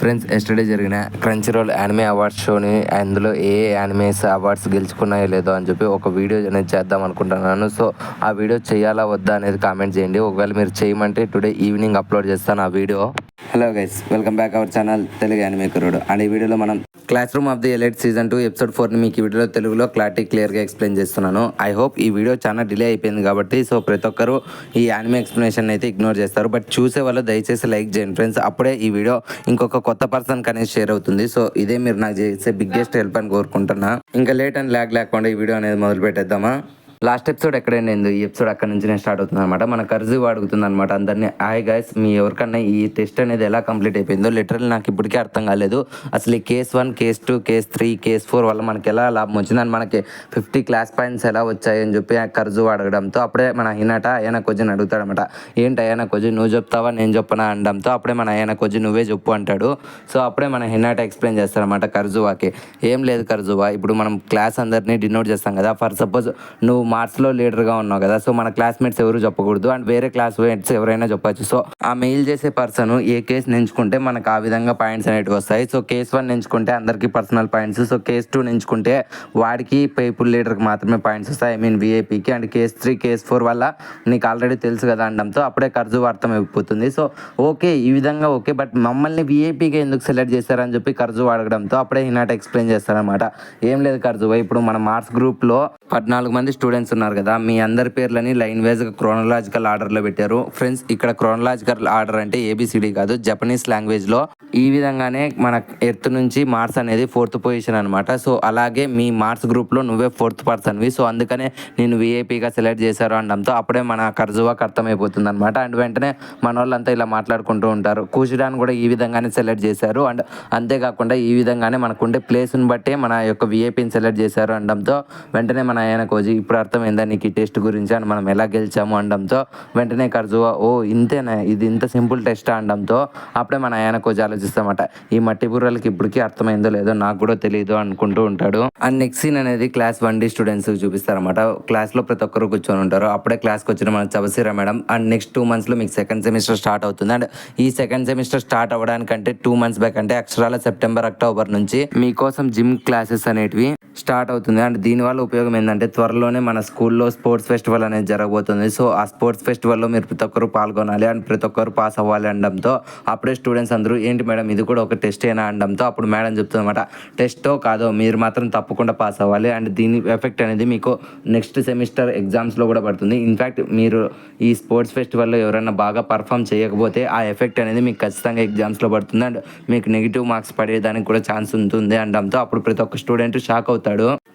Friends, yesterday జరిగిన crunchy role anime awards షోని అందులో ఏ యానిమేస్ అవార్డ్స్ గెలుచుకున్నాయో లేదో అని చెప్పి ఒక వీడియో అనేది చేద్దాం అనుకుంటున్నాను. సో ఆ వీడియో చేయాలా వద్దా అనేది కామెంట్ చేయండి. ఒకవేళ మీరు చేయమంటే టుడే ఈవినింగ్ అప్లోడ్ చేస్తాను ఆ వీడియో. Hello guys, welcome back our channel Telugu anime కుర్రోడు. అండ్ ఈ వీడియోలో మనం classroom of the elite season 2 episode 4ని మీకు ఈ వీడియోలో తెలుగులో క్లియర్గా ఎక్స్ప్లెయిన్ చేస్తున్నాను. ఐ హోప్ ఈ వీడియో చాలా డిలే అయిపోయింది కాబట్టి సో ప్రతి ఒక్కరు ఈ యానిమే ఎక్స్ప్లెనేషన్ అయితే ఇగ్నోర్ చేస్తారు. బట్ చూసే వాళ్ళు దయచేసి లైక్ చేయండి ఫ్రెండ్స్. అప్పుడే ఈ వీడియో ఇంకొక కొత్త పర్సన్ అనేది షేర్ అవుతుంది. సో ఇదే మీరు నాకు చేసే బిగ్గెస్ట్ హెల్ప్ అని కోరుకుంటున్నా. ఇంకా లేట్ అండ్ ల్యాగ్ లేకుండా ఈ వీడియో అనేది మొదలు పెట్టేద్దామా. లాస్ట్ ఎపిసోడ్ ఎక్కడైనా ఈ ఎపిసోడ్ అక్కడ నుంచి స్టార్ట్ అవుతుంది అనమాట. మన కర్జీ అడుగుతుంది అనమాట అందరినీ, హాయ్ గైస్, మీ ఎవరికన్నా ఈ టెస్ట్ అనేది ఎలా కంప్లీట్ అయిపోయిందో లిటరల్ నాకు ఇప్పటికే అర్థం కాలేదు. అసలు ఈ కేస్ 1, కేస్ 2, కేస్ 3, కేస్ 4 వల్ల మనకి ఎలా లాభం వచ్చిందని, మనకి 50 క్లాస్ పాయింట్స్ ఎలా వచ్చాయని చెప్పి కర్జు అడగడంతో అప్పుడే మన హినాట అయ్యన కొద్దిని అడుగుతాడనమాట. ఏంటి అయ్యన కొద్ది నువ్వు చెప్తావా నేను చెప్పనా అనడంతో అప్పుడే మన అయ్యన కొద్ది నువ్వే చెప్పు అంటాడు. సో అప్పుడే మన హినాట ఎక్స్ప్లెయిన్ చేస్తారనమాట కర్జువాకి. ఏం లేదు కర్జువా, ఇప్పుడు మనం క్లాస్ అందరినీ డినోట్ చేస్తాం కదా. ఫర్ సపోజ్ నువ్వు మార్క్స్లో లీడర్గా ఉన్నావు కదా, సో మన క్లాస్మేట్స్ ఎవరు చెప్పకూడదు అండ్ వేరే క్లాస్మేట్స్ ఎవరైనా చెప్పచ్చు. సో ఆ మెయిల్ చేసే పర్సన్ ఏ కేసు ఎంచుకుంటే మనకు ఆ విధంగా పాయింట్స్ అనేవి వస్తాయి. సో కేస్ 1 ఎంచుకుంటే అందరికీ పర్సనల్ పాయింట్స్, సో కేస్ 2 ఎంచుకుంటే వాడికి పీపుల్ లీడర్కి మాత్రమే పాయింట్స్ వస్తాయి, ఐ మీన్ విఐపీకి. అండ్ కేస్ 3, కేస్ 4 వల్ల నీకు ఆల్రెడీ తెలుసు కదా అనడంతో అప్పుడే కర్జు అర్థం అయిపోతుంది. సో ఓకే, ఈ విధంగా ఓకే, బట్ మమ్మల్ని విఐపీగా ఎందుకు సెలెక్ట్ చేశారని చెప్పి కర్జు అడగడంతో అప్పుడే హినాట ఎక్స్ప్లెయిన్ చేస్తారనమాట. ఏం లేదు కర్జు, ఇప్పుడు మన మార్క్స్ గ్రూప్లో 14 మంది స్టూడెంట్స్ ఉన్నారు కదా, మీ అందరి పేర్లని లైన్ వైజ్గా క్రోనలాజికల్ ఆర్డర్లో పెట్టారు. ఫ్రెండ్స్, ఇక్కడ క్రోనలాజికల్ ఆర్డర్ అంటే ఏబిసిడి కాదు, జపనీస్ లాంగ్వేజ్లో. ఈ విధంగానే మన ఎర్త్ నుంచి మార్స్ అనేది 4th పొజిషన్ అనమాట. సో అలాగే మీ మార్స్ గ్రూప్లో నువ్వే 4th పర్సన్వి, సో అందుకనే నేను విఐపీగా సెలెక్ట్ చేశారు అనడంతో అప్పుడే మన కర్జువాకి అర్థమైపోతుంది అనమాట. అండ్ వెంటనే మన వాళ్ళంతా ఇలా మాట్లాడుకుంటూ ఉంటారు. కూషిడాన్ కూడా ఈ విధంగానే సెలెక్ట్ చేశారు. అండ్ అంతేకాకుండా ఈ విధంగానే మనకుండే ప్లేస్ని బట్టే మన యొక్క విఐపీని సెలెక్ట్ చేశారు అనడంతో వెంటనే మన ఆయన కోజీ ఇప్పుడు అర్థమైందా నీకు ఈ టెస్ట్ గురించి అని, మనం ఎలా గెలిచాము అనడంతో వెంటనే కర్జువా ఓ ఇంతేనా, ఇది ఇంత సింపుల్ టెస్ట్ అనడంతో అప్పుడే మన ఆయన కోజీ ఆలోచిస్తామట, ఈ మట్టి బుర్రలకి ఇప్పటికీ అర్థమైందో లేదో నాకు కూడా తెలియదు అనుకుంటూ ఉంటాడు. అండ్ నెక్స్ట్ సీన్ అనేది క్లాస్ 1D స్టూడెంట్స్ చూపిస్తారన్నమాట. క్లాస్లో ప్రతి ఒక్కరు కూర్చొని ఉంటారు. అప్పుడే క్లాస్కి వచ్చిన మన చబసీరా మేడం, అండ్ నెక్స్ట్ 2 monthsలో మీకు సెకండ్ సెమిస్టర్ స్టార్ట్ అవుతుంది. అండ్ ఈ సెకండ్ సెమిస్టర్ స్టార్ట్ అవ్వడానికంటే 2 months బ్యాక్ అంటే అక్షరాల సెప్టెంబర్, అక్టోబర్ నుంచి మీకోసం జిమ్ క్లాసెస్ అనేటివి స్టార్ట్ అవుతుంది. అండ్ దీనివల్ల ఉపయోగం ఏంటంటే త్వరలోనే మన స్కూల్లో స్పోర్ట్స్ ఫెస్టివల్ అనేది జరగబోతుంది. సో ఆ స్పోర్ట్స్ ఫెస్టివల్లో మీరు ప్రతి ఒక్కరు పాల్గొనాలి అండ్ ప్రతి ఒక్కరు పాస్ అవ్వాలి అనడంతో అప్పుడే స్టూడెంట్స్ అందరూ ఏంటి మేడం ఇది కూడా ఒక టెస్ట్ అయినా అనడంతో అప్పుడు మేడం చెప్తుందన్నమాట, టెస్టో కాదో మీరు మాత్రం తప్పకుండా పాస్ అవ్వాలి అండ్ దీని ఎఫెక్ట్ అనేది మీకు నెక్స్ట్ సెమిస్టర్ ఎగ్జామ్స్లో కూడా పడుతుంది. ఇన్ఫ్యాక్ట్ మీరు ఈ స్పోర్ట్స్ ఫెస్టివల్లో ఎవరైనా బాగా పర్ఫామ్ చేయకపోతే ఆ ఎఫెక్ట్ అనేది మీకు ఖచ్చితంగా ఎగ్జామ్స్లో పడుతుంది అండ్ మీకు నెగిటివ్ మార్క్స్ పడేదానికి కూడా ఛాన్స్ ఉంటుంది అనడంతో అప్పుడు ప్రతి ఒక్క స్టూడెంట్ షాక్ అవుతాడు.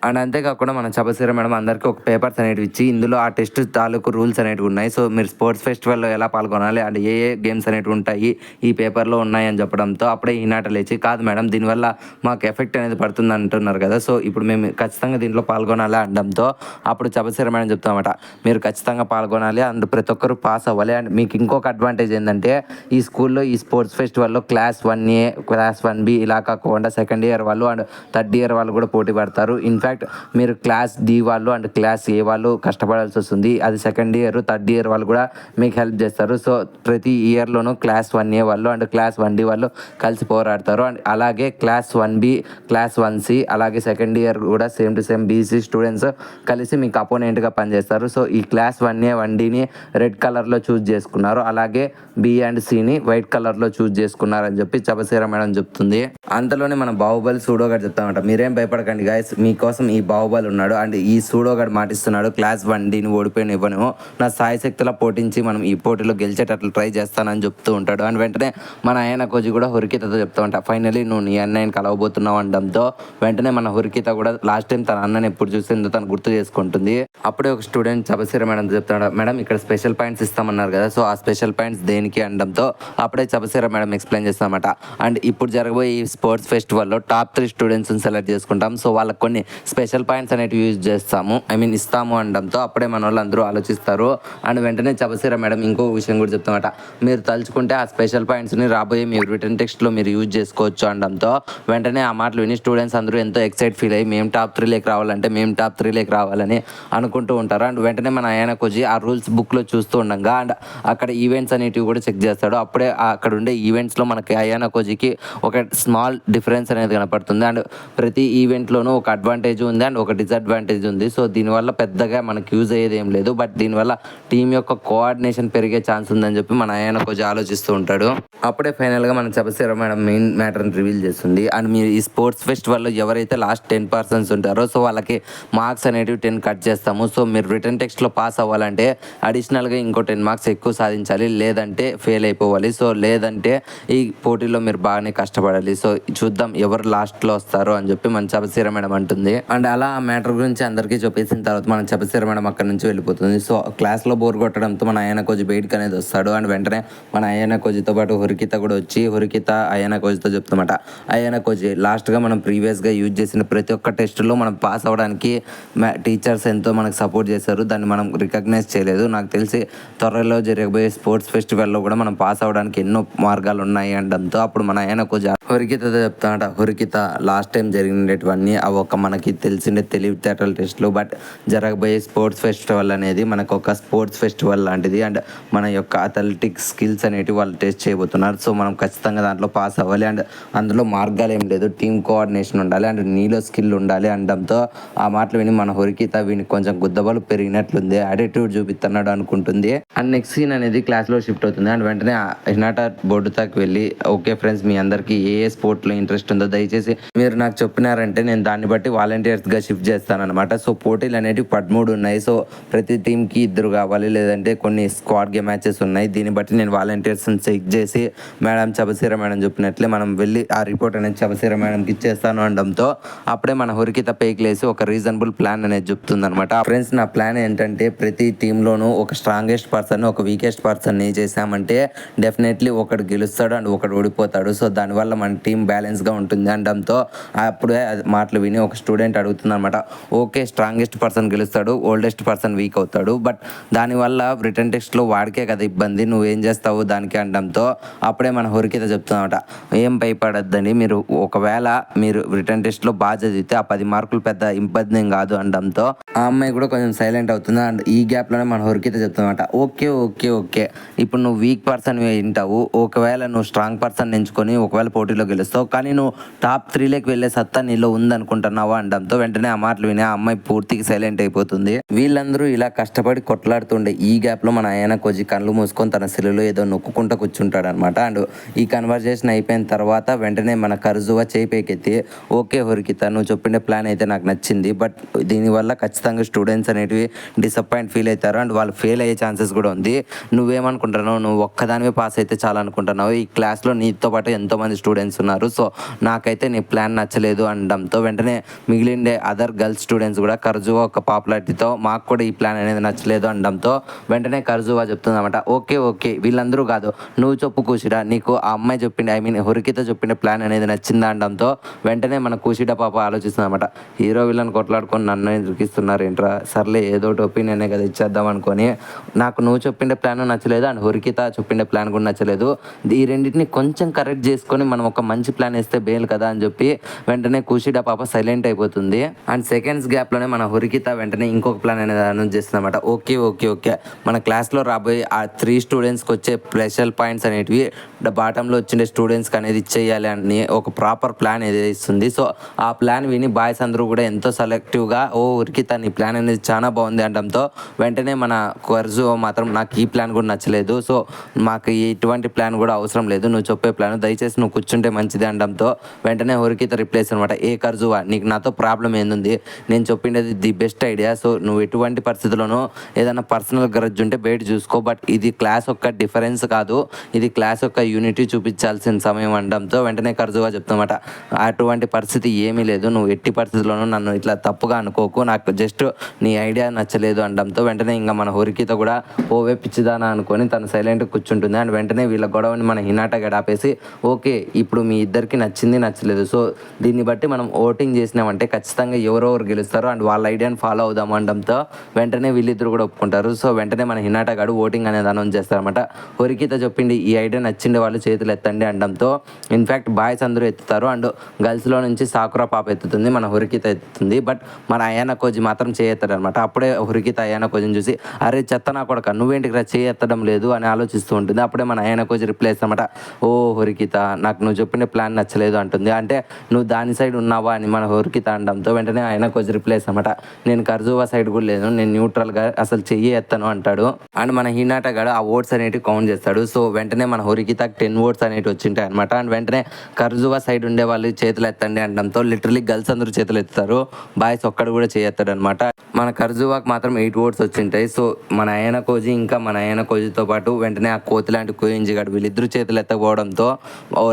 అండ్ అంతేకాకుండా మన చబసీర మేడం అందరికీ ఒక పేపర్స్ అనేవి ఇచ్చి ఇందులో ఆ టెస్ట్ తాలూకు రూల్స్ అనేవి ఉన్నాయి. సో మీరు స్పోర్ట్స్ ఫెస్టివల్లో ఎలా పాల్గొనాలి అండ్ ఏ గేమ్స్ అనేవి ఉంటాయి ఈ పేపర్లో ఉన్నాయి అని చెప్పడంతో అప్పుడే ఈనాట లేచి, కాదు మేడం దీనివల్ల మాకు ఎఫెక్ట్ అనేది పడుతుంది అంటున్నారు కదా, సో ఇప్పుడు మేము ఖచ్చితంగా దీంట్లో పాల్గొనాలి అనడంతో అప్పుడు చబసీర మేడం చెప్తామట, మీరు ఖచ్చితంగా పాల్గొనాలి అండ్ ప్రతి ఒక్కరు పాస్ అవ్వాలి. అండ్ మీకు ఇంకొక అడ్వాంటేజ్ ఏంటంటే ఈ స్కూల్లో ఈ sports ఫెస్టివల్లో class 1A, class 1B ఇలా కాకుండా సెకండ్ ఇయర్ వాళ్ళు అండ్ థర్డ్ ఇయర్ వాళ్ళు కూడా పోటీ పడతారు. ఇన్ఫ్యాక్ట్ మీరు క్లాస్ D వాళ్ళు అండ్ క్లాస్ A వాళ్ళు కష్టపడాల్సి వస్తుంది, అది సెకండ్ ఇయర్, థర్డ్ ఇయర్ వాళ్ళు కూడా మీకు హెల్ప్ చేస్తారు. సో ప్రతి ఇయర్లోనూ క్లాస్ 1A వాళ్ళు అండ్ క్లాస్ 1D వాళ్ళు కలిసి పోరాడతారు. అండ్ అలాగే క్లాస్ 1B, క్లాస్ 1C అలాగే సెకండ్ ఇయర్ కూడా same to same BC students కలిసి మీకు అపోనెంట్గా పనిచేస్తారు. సో ఈ క్లాస్ 1A, 1Dని రెడ్ కలర్లో చూస్ చేసుకున్నారు, అలాగే B అండ్ Cని వైట్ కలర్లో చూస్ చేసుకున్నారని చెప్పి చబసీరా మేడం చెప్తుంది. అంతలోనే మన బాహుబలి సూడోగాడు చెప్తామంట, మీరేం భయపడకండి గాయస్, మీకోసం ఈ బాహుబలి ఉన్నాడు అండ్ ఈ సూడోగాడు మాటిస్తున్నాడు, క్లాస్ 1Dని ఓడిపోయిన ఇవ్వను, నా సాయి శక్తిలో పోటీంచి మనం ఈ పోటీలో గెలిచేటట్లు ట్రై చేస్తానని చెప్తూ ఉంటాడు. అండ్ వెంటనే మన ఆయన కోజీ కూడా హురికితతో చెప్తామంట, ఫైనలీ నువ్వు నీ అన్నయ్యని కలవబోతున్నావు అనడంతో వెంటనే మన హురికిత కూడా లాస్ట్ టైం తన అన్నని ఎప్పుడు చూసిందో తను గుర్తు చేసుకుంటుంది. అప్పుడే ఒక స్టూడెంట్ చబసీర మేడం చెప్తాడు, మేడం ఇక్కడ స్పెషల్ పాయింట్స్ ఇస్తామన్నారు కదా, సో ఆ స్పెషల్ పాయింట్స్ దేనికి అనడంతో అప్పుడే చబసీర మేడం ఎక్స్ప్లెయిన్ చేస్తామన్నమాట. అండ్ ఇప్పుడు జరగబోయే ఈ స్పోర్ట్స్ ఫెస్టివల్లో టాప్ 3 స్టూడెంట్స్ని సెలెక్ట్ చేసుకుంటాం. సో వాళ్ళకి కొన్ని స్పెషల్ పాయింట్స్ అనేవి యూజ్ చేస్తాము, ఇస్తాము అనడంతో అప్పుడే మన వాళ్ళు అందరూ ఆలోచిస్తారు. అండ్ వెంటనే చబసీర మేడం ఇంకో విషయం కూడా చెప్తామట, మీరు తలుచుకుంటే ఆ స్పెషల్ పాయింట్స్ని రాబోయే మీరు రిటర్న్ టెక్స్ట్లో మీరు యూజ్ చేసుకోవచ్చు అనడంతో వెంటనే ఆ మాటలు విని స్టూడెంట్స్ అందరూ ఎంతో ఎక్సైట్ ఫీల్ అయ్యి మేము టాప్ 3 రావాలంటే మేము టాప్ 3 రావాలని అనుకుంటూ ఉంటారు. అండ్ వెంటనే మన అయానా కోచి ఆ రూల్స్ బుక్లో చూస్తూ ఉండగా అండ్ అక్కడ ఈవెంట్స్ అనేటివి కూడా చెక్ చేస్తాడు. అప్పుడే అక్కడ ఉండే ఈవెంట్స్లో మనకి అయానా కోచికి ఒక స్మాల్ డిఫరెన్స్ అనేది కనపడుతుంది. అండ్ ప్రతి ఈవెంట్లోనూ ఒక అడ్వాంటేజ్ ఉంది అండ్ ఒక డిసడ్వాంటేజ్ ఉంది. సో దీనివల్ల పెద్దగా మనకి యూజ్ అయ్యేది ఏం లేదు, బట్ దీనివల్ల టీం యొక్క కోఆర్డినేషన్ పెరిగే ఛాన్స్ ఉందని చెప్పి మన అయానా కోచి ఆలోచిస్తూ ఉంటాడు. అప్పుడే ఫైనల్గా మన చబసీర మేడం మెయిన్ మ్యాటర్ని రివీల్ చేస్తుంది. అండ్ మీరు ఈ స్పోర్ట్స్ ఫెస్టివల్లో ఎవరైతే లాస్ట్ 10% ఉంటారో సో వాళ్ళకి మార్క్స్ అనేటివి 10 కట్ చేస్తాము. సో మీరు రిటర్న్ టెక్స్ట్లో పాస్ అవ్వాలంటే అడిషనల్గా ఇంకో 10 మార్క్స్ ఎక్కువ సాధించాలి, లేదంటే ఫెయిల్ అయిపోవాలి. సో లేదంటే ఈ పోటీలో మీరు బాగానే కష్టపడాలి. సో చూద్దాం ఎవరు లాస్ట్లో వస్తారో అని చెప్పి మన చబసీర మేడం అంటుంది. అండ్ అలా ఆ మ్యాటర్ గురించి అందరికీ చెప్పేసిన తర్వాత మన చబసీర మేడం అక్కడ నుంచి వెళ్ళిపోతుంది. సో క్లాస్లో బోర్ కొట్టడంతో మన అయానా కోచి బయటకు అనేది వస్తాడు. అండ్ వెంటనే మన అయానా కోచితో పాటు హురికిత కూడా వచ్చి హురికిత అయానా కోచితో చెప్తామట, అయానా కోచి లాస్ట్గా మనం ప్రీవియస్గా యూజ్ చేసిన ప్రతి ఒక్క టెస్టులో మనం పాస్ అవ్వడానికి టీచర్స్ ఎంతో మనకు సపోర్ట్ చేశారు, దాన్ని మనం రికగ్నైజ్ చేయలేదు. నాకు తెలిసి త్వరలో జరగబోయే స్పోర్ట్స్ ఫెస్టివల్లో కూడా మనం పాస్ అవ్వడానికి ఎన్నో మార్గాలు ఉన్నాయి అనడంతో అప్పుడు మన అయానా కోచి హురికితతో చెప్తామట, హురికిత లాస్ట్ టైం జరిగినటువన్నీ అవి ఒక మనకి తెలిసిండే తెలివితేటల టెస్టులు, బట్ జరగబోయే స్పోర్ట్స్ ఫెస్టివల్ అనేది మనకు ఒక స్పోర్ట్స్ ఫెస్టివల్ లాంటిది. అండ్ మన యొక్క అథ్లెటిక్స్ స్కిల్స్ అనేవి వాళ్ళు టెస్ట్ చేయబోతున్నారు. సో మనం ఖచ్చితంగా దాంట్లో పాస్ అవ్వాలి అండ్ అందులో మార్గాలు ఏం లేదు, టీమ్ కోఆర్డినేషన్ ఉండాలి అండ్ నీలో స్కిల్ ఉండాలి అనడంతో ఆ మాటలు విని మన హురికిత వీనికి కొంచెం గుద్దబలు పెరిగినట్లుంది, యాటిట్యూడ్ చూపిస్తున్నాడు అనుకుంటుంది. అండ్ నెక్స్ట్ సీన్ అనేది క్లాస్లో షిఫ్ట్ అవుతుంది. అండ్ వెంటనే హినాటా బోర్డు తాకి వెళ్ళి ఓకే ఫ్రెండ్స్, మీ అందరికీ ఏ స్పోర్ట్లో ఇంట్రెస్ట్ ఉందో దయచేసి మీరు నాకు చెప్పినారంటే నేను దాన్ని బట్టి వాలంటీర్స్గా షిఫ్ట్ చేస్తానన్నమాట. సో పోటీలు అనేవి 13 ఉన్నాయి. సో ప్రతి టీంకి 2 కావాలి, లేదంటే కొన్ని స్క్వాడ్ గేమ్ మ్యాచెస్ ఉన్నాయి. దీన్ని బట్టి నేను వాలంటీర్స్ని చెక్ చేసి మేడం చబసీర మేడం చెప్పినట్లే మనం వెళ్ళి ఆ రిపోర్ట్ అనేది చబసీర మేడంకి ఇచ్చేస్తాను అనడంతో అప్పుడే మన హురికిత పైకి లేసి ఒక రీజనబుల్ ప్లాన్ అనేది చెప్తుంది అనమాట. ఫ్రెండ్స్ నా ప్లాన్ ఏంటంటే ప్రతి టీంలోనూ ఒక స్ట్రాంగెస్ట్ పర్సన్ ఒక వీకెస్ట్ పర్సన్ని చేసామంటే డెఫినెట్లీ ఒకడు గెలుస్తాడు అండ్ ఒకడు ఓడిపోతాడు. సో దానివల్ల మన టీం బ్యాలెన్స్గా ఉంటుంది అనడంతో అప్పుడే మాటలు విని ఒక స్టూడెంట్ అడుగుతుంది అనమాట, ఓకే స్ట్రాంగెస్ట్ పర్సన్ గెలుస్తాడు, ఓల్డెస్ట్ పర్సన్ వీక్ అవుతాడు, బట్ దానివల్ల రిటర్న్ టెస్ట్లో వాడికే కదా ఇబ్బంది, నువ్వేం చేస్తావు దానికి అనడంతో అప్పుడే మన హురికిత చెప్తుందన్నమాట, ఏం భయపడద్దని, మీరు ఒకవేళ మీరు రిటర్న్ టెస్ట్లో బాగా చదివితే ఆ 10 మార్కులు పెద్ద ఇబ్బంది ఏం కాదు అనడంతో ఆ అమ్మాయి కూడా కొంచెం సైలెంట్ అవుతుంది. అండ్ ఈ గ్యాప్లోనే మన హురికిత చెప్తుందన్నమాట, ఓకే ఓకే ఓకే ఇప్పుడు నువ్వు వీక్ పర్సన్ వింటావు, ఒకవేళ నువ్వు స్ట్రాంగ్ పర్సన్ ఎంచుకొని ఒకవేళ పోటీలో గెలుస్తావు, కానీ నువ్వు టాప్ 3 వెళ్ళే సత్తా నీలో ఉందనుకుంటున్నావా అనడంతో వెంటనే ఆ మాటలు విని ఆ అమ్మాయి పూర్తిగా సైలెంట్ అయిపోతుంది. వీళ్ళందరూ ఇలా కష్టపడి కొట్లాడుతుండే ఈ గ్యాప్లో మన అయానా కోచి కళ్ళు మూసుకొని తన సెల్లులో ఏదో నొక్కుంటూ కూర్చుంటాడు అనమాట. అండ్ ఈ కన్వర్జేషన్ అయిపోయిన తర్వాత వెంటనే మన కర్జువా చేయి పైకెత్తి, ఓకే హురికిత నువ్వు చెప్పిన ప్లాన్ అయితే నాకు నచ్చింది, బట్ దీనివల్ల ఖచ్చితంగా స్టూడెంట్స్ అనేటివి డిసప్పాయింట్ ఫీల్ అవుతారు అండ్ వాళ్ళు ఫెయిల్ అయ్యే ఛాన్సెస్ కూడా ఉంది. నువ్వేమనుకుంటున్నావు, నువ్వు ఒక్కదానివే పాస్ అయితే చాలా అనుకుంటున్నావు, ఈ క్లాస్లో నీతో పాటు ఎంతోమంది స్టూడెంట్స్ ఉన్నారు, సో నాకైతే నీ ప్లాన్ నచ్చలేదు అనడంతో వెంటనే మిగిలిండే అదర్ గర్ల్స్ స్టూడెంట్స్ కూడా కర్జువా ఒక పాపులారిటీతో మాకు కూడా ఈ ప్లాన్ అనేది నచ్చలేదు అనడంతో వెంటనే కర్జువా చెప్తుందన్నమాట, ఓకే ఓకే వీళ్ళందరూ కాదు నువ్వు చెప్పు కూషిడా, నీకు ఆ అమ్మాయి చెప్పింది హురికిత చెప్పిన ప్లాన్ అనేది నచ్చిందా అనడంతో వెంటనే మన కూషిడా పాప ఆలోచిస్తుందన్నమాట, హీరో వీళ్ళని కొట్లాడుకొని నన్ను ఇరికిస్తున్నారు ఏంట్రా, సర్లే ఏదో ఒకటి ఒపీనియనే కదా ఇచ్చేద్దాం అనుకొని, నాకు నువ్వు చెప్పిండే ప్లాన్ నచ్చలేదు అండ్ హురికిత చెప్పిండే ప్లాన్ కూడా నచ్చలేదు, ఈ రెండింటిని కొంచెం కరెక్ట్ చేసుకొని మనం ఒక మంచి ప్లాన్ వేస్తే బేల్ కదా అని చెప్పి వెంటనే కూషిడా పాప సైలెంట్ అయిపోతుంది. అండ్ సెకండ్స్ గ్యాప్లోనే మన హురికిత వెంటనే ఇంకొక ప్లాన్ అనేది అనౌన్స్ చేస్తుందన్నమాట, ఓకే ఓకే ఓకే మన క్లాస్లో రాబోయే ఆ 3 స్టూడెంట్స్కి వచ్చే స్పెషల్ పాయింట్స్ అనేటివి బాటంలో వచ్చిండే స్టూడెంట్స్కి అనేది ఇచ్చేయాలి అని ఒక ప్రాపర్ ప్లాన్ ఏదైతే ఇస్తుంది. సో ఆ ప్లాన్ విని బాయ్స్ అందరూ కూడా ఎంతో సెలెక్టివ్గా ఓ హురికిత నీ ప్లాన్ అనేది చాలా బాగుంది అనడంతో వెంటనే మన కర్జు మాత్రం నాకు ఈ ప్లాన్ కూడా నచ్చలేదు, సో మాకు ఎటువంటి ప్లాన్ కూడా అవసరం లేదు, నువ్వు చెప్పే ప్లాన్ దయచేసి నువ్వు కూర్చుంటే మంచిది అనడంతో వెంటనే హురికిత రిప్లేస్ అనమాట, ఏ కర్జువా నీకు నాతో ప్రాబ్లం ఏంది, నేను చెప్పిండేది ది బెస్ట్ ఐడియా, సో నువ్వు ఎటువంటి పరిస్థితుల్లోనూ ఏదైనా పర్సనల్ గ్రడ్జ్ ఉంటే బయట చూసుకో, బట్ ఇది క్లాస్ ఒక్క డిఫరెన్స్ కాదు, ఇది క్లాస్ క్లాస్ యొక్క యూనిటీ చూపించాల్సిన సమయం అనడంతో వెంటనే కర్జువా చెప్తామట, అటువంటి పరిస్థితి ఏమీ లేదు, నువ్వు ఎట్టి పరిస్థితుల్లోనూ నన్ను ఇట్లా తప్పుగా అనుకోకు, నాకు జస్ట్ నీ ఐడియా నచ్చలేదు అనడంతో వెంటనే ఇంకా మన హొరికిత కూడా ఓవే పిచ్చిదానా అనుకొని తను సైలెంట్గా కూర్చుంటుంది. అండ్ వెంటనే వీళ్ళ గొడవని మన హినాట గడాపేసి, ఓకే ఇప్పుడు మీ ఇద్దరికి నచ్చింది నచ్చలేదు, సో దీన్ని బట్టి మనం ఓటింగ్ చేసినామంటే ఖచ్చితంగా ఎవరెవరు గెలుస్తారో అండ్ వాళ్ళ ఐడియాని ఫాలో అవుదాం అనడంతో వెంటనే వీళ్ళిద్దరు కూడా ఒప్పుకుంటారు. సో వెంటనే మన హినాట గాడు ఓటింగ్ అనేది అనౌన్స్ చేస్తారనమాట. హొరికిత చెప్పింది ఈ ఐడియా నచ్చిండే వాళ్ళు చేతులు ఎత్తండి అనడంతో ఇన్ఫ్యాక్ట్ బాయ్స్ అందరూ ఎత్తుతారు అండ్ గర్ల్స్లో నుంచి సాకురా పాప ఎత్తుతుంది, మన హొరికిత ఎత్తుతుంది. బట్ మన అయానా కోజి మాత్రం చేయెత్తాడు అనమాట. అప్పుడే హొరికిత అయానా కోజిని చూసి, అరే చెత్త నా కొడక నువ్వేంటికి రా చేయెత్తడం లేదు అని ఆలోచిస్తూ ఉంటుంది. అప్పుడే మన అయానా కోజి రిప్లై ఇస్తామట, ఓ హొరికిత నాకు నువ్వు చెప్పిన ప్లాన్ నచ్చలేదు అంటుంది. అంటే నువ్వు దాని సైడ్ ఉన్నావా అని మన హొరికిత అనడంతో వెంటనే అయానా కోజి రిప్లై ఇస్తామట, నేను కర్జువా సైడ్ కూడా లేదు, నేను న్యూట్రల్గా అసలు చెయ్యి ఎత్తను అంటాడు. అండ్ మన హినాట గాడు ఆ ఓట్స్ అనేటివి కౌంట్ చేస్తాడు. సో వెంటనే మన హొరికితకి 10 ఓట్స్ అనేవి వచ్చింటాయి అనమాట. అండ్ వెంటనే కర్జువా సైడ్ ఉండే వాళ్ళు చేతులు ఎత్తండి అనడంతో లిటరలీ గర్ల్స్ అందరూ చేతులు ఎత్తుతారు, బాయ్స్ ఒక్కడు కూడా చేయెత్తాడు అనమాట. మన కర్జువాకి మాత్రం 8 ఓట్స్ వచ్చింటాయి. సో మన అయానా కోజి ఇంకా మన అయానా కోజితో పాటు వెంటనే ఆ కోతి లాంటి కోయింజి గాడు వీళ్ళిద్దరూ చేతులు ఎత్తకపోవడంతో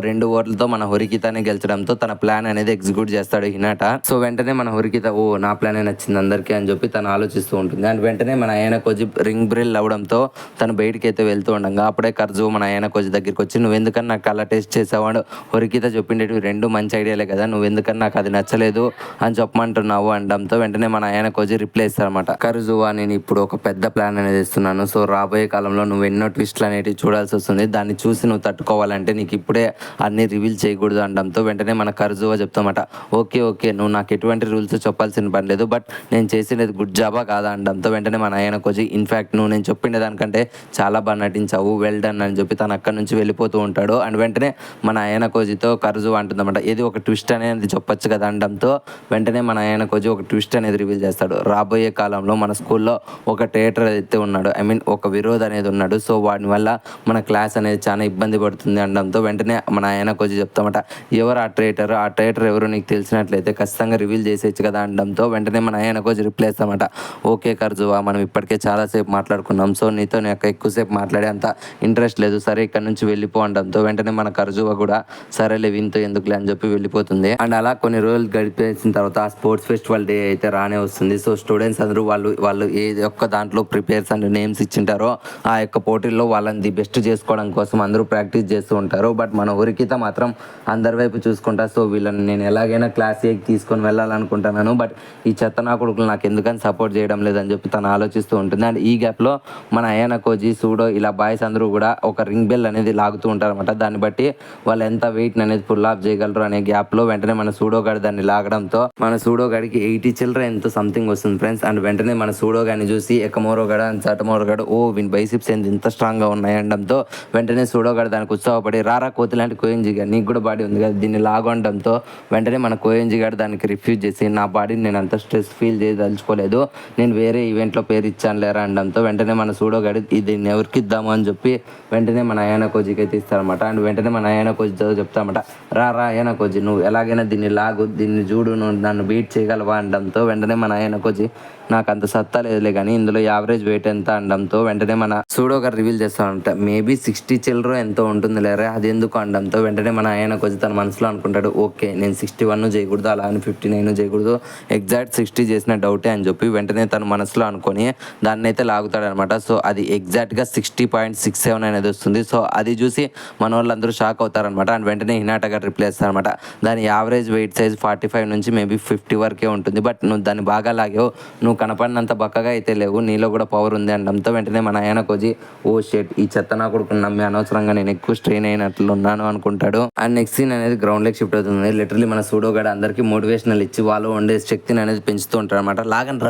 2 ఓట్లతో మన హొరికితనే గెలిచడంతో తన ప్లాన్ అనేది ఎగ్జిక్యూట్ చేస్తాడు హినాట. సో వెంటనే మన హొరికిత ఓ నా ప్లాన్ నచ్చింది అందరికీ అని చెప్పి తను ఆలోచిస్తూ ఉంటుంది. అండ్ వెంటనే మన అయానా కోజి రింగ్ బ్రిల్ అవ్వడంతో తను బయటికి అయితే వెళ్తూ ఉండగా అప్పుడే కర్జు మన అయానా కోజి దగ్గరికి వచ్చి, నువ్వు ఎందుకని నాకు అలా టేస్ట్ చేసావాడు, హొరికిత చెప్పిండేటివి 2 మంచి ఐడియాలే కదా, నువ్వు ఎందుకని నాకు అది నచ్చలేదు అని చెప్పమంటున్నావు అనడంతో వెంటనే మన అయానా కోజి రిప్లై ఇస్తారనమాట, కర్జువా నేను ఇప్పుడు ఒక పెద్ద ప్లాన్ అనేది ఇస్తున్నాను. సో రాబోయే కాలంలో నువ్వు ఎన్నో ట్విస్ట్లు అనేవి చూడాల్సి వస్తుంది, దాన్ని చూసి నువ్వు తట్టుకోవాలంటే నీకు ఇప్పుడే అన్ని రివీల్ చేయకూడదు అనడంతో వెంటనే మన కర్జువా చెప్తామట, ఓకే ఓకే నువ్వు నాకు ఎటువంటి రూల్స్ చెప్పాల్సిన పని లేదు, బట్ నేను చేసినది గుడ్ జాబా కాదా అనడంతో వెంటనే మన అయానా కోజి ఇన్ఫ్యాక్ట్ నువ్వు నేను చెప్పిండే దానికంటే చాలా బాగా నటించావు, వెల్ డన్ అని చెప్పి తను అక్కడి నుంచి వెళ్ళిపోతూ ఉంటాడు. అండ్ వెంటనే మన అయానా కోజితో కర్జువా అంటుందన్నమాట, ఏది ఒక ట్విస్ట్ అనేది చెప్పొచ్చు కదా అనడంతో వెంటనే మన అయానా కోజి ఒక ట్విస్ట్ అనేది రివీల్ చేస్తాడు. రాబోయే కాలంలో మన స్కూల్లో ఒక థియేటర్ అయితే ఉన్నాడు, ఐ మీన్ ఒక విరోధ్ అనేది ఉన్నాడు, సో వాడి వల్ల మన క్లాస్ అనేది చాలా ఇబ్బంది పడుతుంది అనడంతో వెంటనే మన అయానా కోజి చెప్తామట, ఎవరు ఆ థియేటర్ ఎవరు నీకు తెలిసినట్లయితే ఖచ్చితంగా రివీల్ చేసేయచ్చు కదా అనడంతో వెంటనే మన అయానా కోజి రిప్లై ఇస్తామట, ఓకే కర్జువా మనం ఇప్పటికే చాలాసేపు మాట్లాడుకున్నాం, సో నీతో నాకు ఎక్కువసేపు మాట్లాడే అంత ఇంట్రెస్ట్ లేదు, సరే ఇక్కడ నుంచి వెళ్ళిపో అనడంతో వెంటనే మన కర్జువా కూడా సరేలే వింతో ఎందుకులే అని చెప్పి వెళ్ళిపోతుంది. అండ్ అలా కొన్ని రోజులు గడిపేసిన తర్వాత ఆ స్పోర్ట్స్ ఫెస్టివల్ డే అయితే రానే వస్తుంది. సో స్టూడెంట్స్ అందరూ వాళ్ళు ఏ ఒక్క దాంట్లో ప్రిపేర్స్ అండ్ నేమ్స్ ఇచ్చింటారో ఆ యొక్క పోటీల్లో వాళ్ళని ది బెస్ట్ చేసుకోవడం కోసం అందరూ ప్రాక్టీస్ చేస్తూ ఉంటారు. బట్ మన హొరికిత మాత్రం అందరి వైపు చూసుకుంటా, సో వీళ్ళని నేను ఎలాగైనా క్లాస్ ఏకి తీసుకొని వెళ్ళాలనుకుంటున్నాను, బట్ ఈ చెత్త నా కొడుకులు నాకు ఎందుకని సపోర్ట్ చేయడం లేదని చెప్పి తను ఆలోచిస్తూ ఉంటుంది. అండ్ ఈ గ్యాప్లో మన అయానా కోజి సూడో ఇలా బాయ్స్ అందరూ కూడా ఒక రింగ్ బెల్ అనేది లాగుతూ ఉంటారు అనమాట. దాన్ని బట్టి వాళ్ళు ఎంత వెయిట్ అనేది పుల్ ఆఫ్ చేయగలరు అనే గ్యాప్లో వెంటనే మన సూడో గాడి దాన్ని లాగడంతో మన సూడో గాడికి 80 చిల్లర ఎంతో సంథింగ్ వస్తుంది ఫ్రెండ్స్. అండ్ వెంటనే మన సూడో గాడిని చూసి ఎకమోరో గడ అండ్ చటమోరో గడ ఓ వీని బైసిప్స్ ఇంత స్ట్రాంగ్గా ఉన్నాయి అనడంతో వెంటనే సూడో గాడి దానికి ఉత్సాహపడి రారా కోతి లాంటి కోయంజి గారు నీకు కూడా బాడీ ఉంది కదా దీన్ని లాగడంతో వెంటనే మన కోయంజి గారు దానికి రిఫ్యూజ్ చేసి నా బాడీని నేను అంత స్ట్రెస్ ఫీల్ చేయదలుచుకోలేదు, నేను వేరే ఈవెంట్లో పేరు ఇచ్చాను లేరా అనడంతో వెంటనే మన సూడో గాడి దీన్ని ఎవరికి ఇద్దాము అని చెప్పి వెంటనే మన అయానా కోజికి అయితే ఇస్తారనమాట. అండ్ వెంటనే మన అయానా కోజితో చెప్తామట, రా అయానా కోజి నువ్వు ఎలాగైనా దీన్ని లాగు, దీన్ని చూడు, నువ్వు నన్ను బీట్ చేయగలవా అనడంతో వెంటనే మన అయానా కోజి నాకు అంత సత్తా లేదులే కానీ ఇందులో యావరేజ్ వెయిట్ ఎంత అనడంతో వెంటనే మన సూడో గారు రివీల్ చేస్తామంట, మేబీ 60 చిల్లర ఎంతో ఉంటుంది లేరా అది ఎందుకు అనడంతో వెంటనే మన అయానా కోజి తన మనసులో అనుకుంటాడు, ఓకే నేను 61 చేయకూడదు అలా అని 59 చేయకూడదు, ఎగ్జాక్ట్ 60 చేసిన డౌటే అని చెప్పి వెంటనే తన మనసులో అనుకొని దాన్ని అయితే లాగుతాడనమాట. సో అది ఎగ్జాక్ట్గా 60.67 అనేది వస్తుంది. సో అది చూసి మన వాళ్ళందరూ షాక్ అవుతారనమాట. అండ్ వెంటనే హినాట గారు రిప్లై చేస్తారనమాట, దాని యావరేజ్ వెయిట్ సైజ్ 45 నుంచి మేబీ 50 వరకే ఉంటుంది, బట్ నువ్వు దాన్ని బాగా లాగావు, నువ్వు కనపడినంత బక్కగా అయితే లేవు, నీలో కూడా పవర్ ఉంది అనడంతో వెంటనే మన అయానా కోజి ఓ షెట్ ఈ చెత్త నా కొడుకుని నమ్మి అనవసరంగా నేను ఎక్కువ స్ట్రెయిన్ అయినట్లు ఉన్నాను అనుకుంటాడు. అండ్ నెక్స్ట్ సీన్ అనేది గ్రౌండ్ లెక్ షిఫ్ట్ అవుతుంది. లిటరలీ మన సూడో గడ అందరికీ మోటివేషనల్ ఇచ్చి వాళ్ళు ఉండే శక్తిని అనేది పెంచుతూ ఉంటారు అనమాట.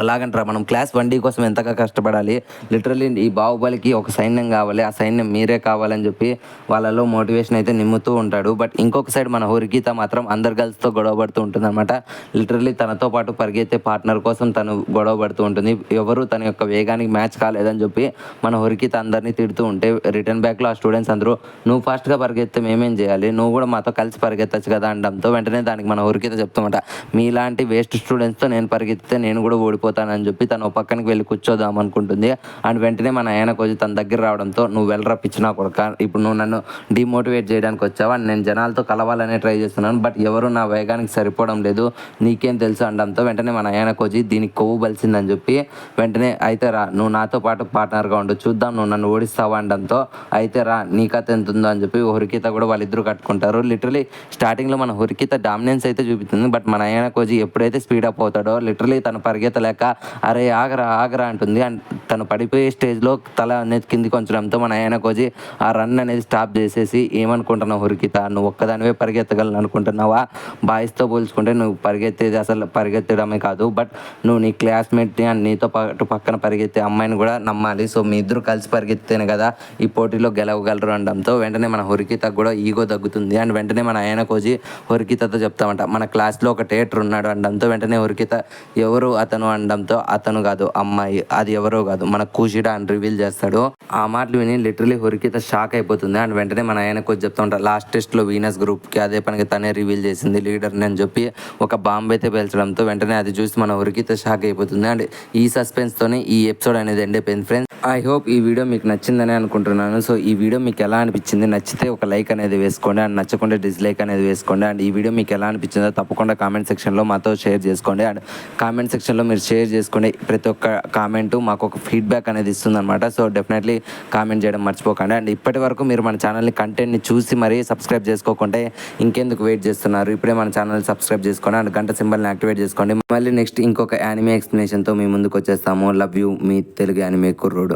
లాగంట్రా మనం క్లాస్ 1D కోసం ఎంతగా కష్టపడాలి, లిటరలీ ఈ బాహుబలికి ఒక సైన్యం కావాలి, ఆ సైన్యం మీరే కావాలని చెప్పి వాళ్ళలో మోటివేషన్ అయితే నిమ్ముతూ ఉంటాడు. బట్ ఇంకొక సైడ్ మన హొరికిత మాత్రం అందరు గర్ల్స్తో గొడవ పడుతూ ఉంటుంది అనమాట. లిటరలీ తనతో పాటు పరిగెత్తే పార్ట్నర్ కోసం తను గొడవ పడుతూ ఉంటుంది. ఎవరు తన యొక్క వేగానికి మ్యాచ్ కాలేదని చెప్పి మన హొరికిత అందరినీ తిడుతూ ఉంటే రిటర్న్ బ్యాక్లో ఆ స్టూడెంట్స్ అందరూ నువ్వు ఫాస్ట్గా పరిగెత్తే మేమేం చేయాలి, నువ్వు కూడా మాతో కలిసి పరిగెత్తచ్చు కదా అనడంతో వెంటనే దానికి మన హొరికిత చెప్తామట, మీలాంటి వేస్ట్ స్టూడెంట్స్తో నేను పరిగెత్తితే నేను కూడా ఓడిపోతానని చెప్పి తను ఒక పక్కనకి వెళ్ళి కూర్చోదాం అనుకుంటుంది. అండ్ వెంటనే మన ఆయన కొంచెం తన దగ్గర రావడంతో నువ్వు వెళ్ళరా పిచ్చినా కొడుక, ఇప్పుడు నువ్వు నన్ను డిమోటివేట్ చేయడానికి వచ్చావా, నేను జనాలతో కలవాలనే ట్రై చేస్తున్నాను, బట్ ఎవరు నా వేగానికి సరిపోవడం లేదు, నీకేం తెలుసు అనడంతో వెంటనే మన ఆయన కోచి దీనికి కొవ్వు బలిసిందని చెప్పి వెంటనే అయితే రా నువ్వు నాతో పాటు పార్ట్నర్గా ఉండు, చూద్దాం నువ్వు నన్ను ఓడిస్తావా అనడంతో అయితే రా నీ కథ ఎంత ఉందో అని చెప్పి హొరికిత కూడా వాళ్ళిద్దరూ కట్టుకుంటారు. లిటరలీ స్టార్టింగ్లో మన హొరికిత డామినెన్స్ అయితే చూపిస్తుంది, బట్ మన ఆయన కోచి ఎప్పుడైతే స్పీడప్ అవుతాడో లిటరలీ తను పరిగెత్తలేక అరే ఆగరా ఆగరా అంటుంది. అండ్ తను పడిపోయే స్టేజ్లో తల అనేది కిందికి ఉంచడంతో మన ఆయన కోచి ఆ రన్ అనేది స్టాప్ చేసేసి ఏమనుకుంటున్నావు హొరికిత, నువ్వు ఒక్కదానివే పరిగెత్తగలను అనుకుంటున్నావా, బాయ్స్తో పోల్చుకుంటే నువ్వు పరిగెత్తేది అసలు పరిగెత్తడమే కాదు, బట్ నువ్వు నీ క్లాస్మేట్ని అండ్ నీతో పాటు పక్కన పరిగెత్తే అమ్మాయిని కూడా నమ్మాలి, సో మీ ఇద్దరు కలిసి పరిగెత్తేనే కదా ఈ పోటీలో గెలవగలరు అనడంతో వెంటనే మన హొరికితకు కూడా ఈగో తగ్గుతుంది. అండ్ వెంటనే మన ఆయన కోచి హొరికితతో చెప్తామంట మన క్లాస్లో ఒక థియేటర్ ఉన్నాడు అనడంతో వెంటనే హొరికిత ఎవరు అతను అనడంతో అతను కాదు అమ్మాయి, అది ఎవరో కాదు మన కూషిడా అని రివీల్ చేస్తాడు. ఆ మాటలు విని లిటరలీ హొరికిత షాక్ అయిపోతుంది. అండ్ వెంటనే మన ఆయన కోచి చెప్తా ఉంటారు లాస్ట్ టెస్ట్లో వీనస్ గ్రూప్కి అదే పనికి తనే రివీల్ చేసింది లీడర్ని అని చెప్పి ఒక బాంబు అయితే పేల్చడంతో వెంటనే అది చూసి మన హొరికిత షాక్ అయిపోతుంది. అండ్ ఈ సస్పెన్స్తోనే ఈ ఎపిసోడ్ అనేది ఎండ్ అయిపోయింది ఫ్రెండ్స్. ఐ హోప్ ఈ వీడియో మీకు నచ్చిందని అనుకుంటున్నాను. సో ఈ వీడియో మీకు ఎలా అనిపించింది, నచ్చితే ఒక లైక్ అనేది వేసుకోండి, అండ్ నచ్చకుండా డిస్లైక్ అనేది వేసుకోండి. అండ్ ఈ వీడియో మీకు ఎలా అనిపించిందో తప్పకుండా కామెంట్ సెక్షన్లో మాతో షేర్ చేసుకోండి. అండ్ కామెంట్ సెక్షన్లో మీరు షేర్ చేసుకోండి, ప్రతి ఒక్క కామెంటు మాకు ఒక ఫీడ్బ్యాక్ అనేది ఇస్తుందన్నమాట. సో డెఫినెట్లీ కామెంట్ చేయడం మర్చిపోకండి. అండ్ ఇప్పటి వరకు మీరు మన ఛానల్ని కంటెంట్ని చూసి మరీ సబ్స్క్రైబ్ చేసుకోకుంటే ఇంకెందుకు వెయిట్ చేస్తున్నారు, ఇప్పుడే మన ఛానల్ సబ్స్క్రైబ్ చేసుకోండి అండ్ గంట సింబల్ని యాక్టివేట్ చేసుకోండి. మళ్ళీ నెక్స్ట్ ఇంకొక యానిమే ఎక్స్ప్లెనేషన్తో మీ ముందుకు వచ్చేస్తాము. Love you me Telugu anime కుర్రోడు.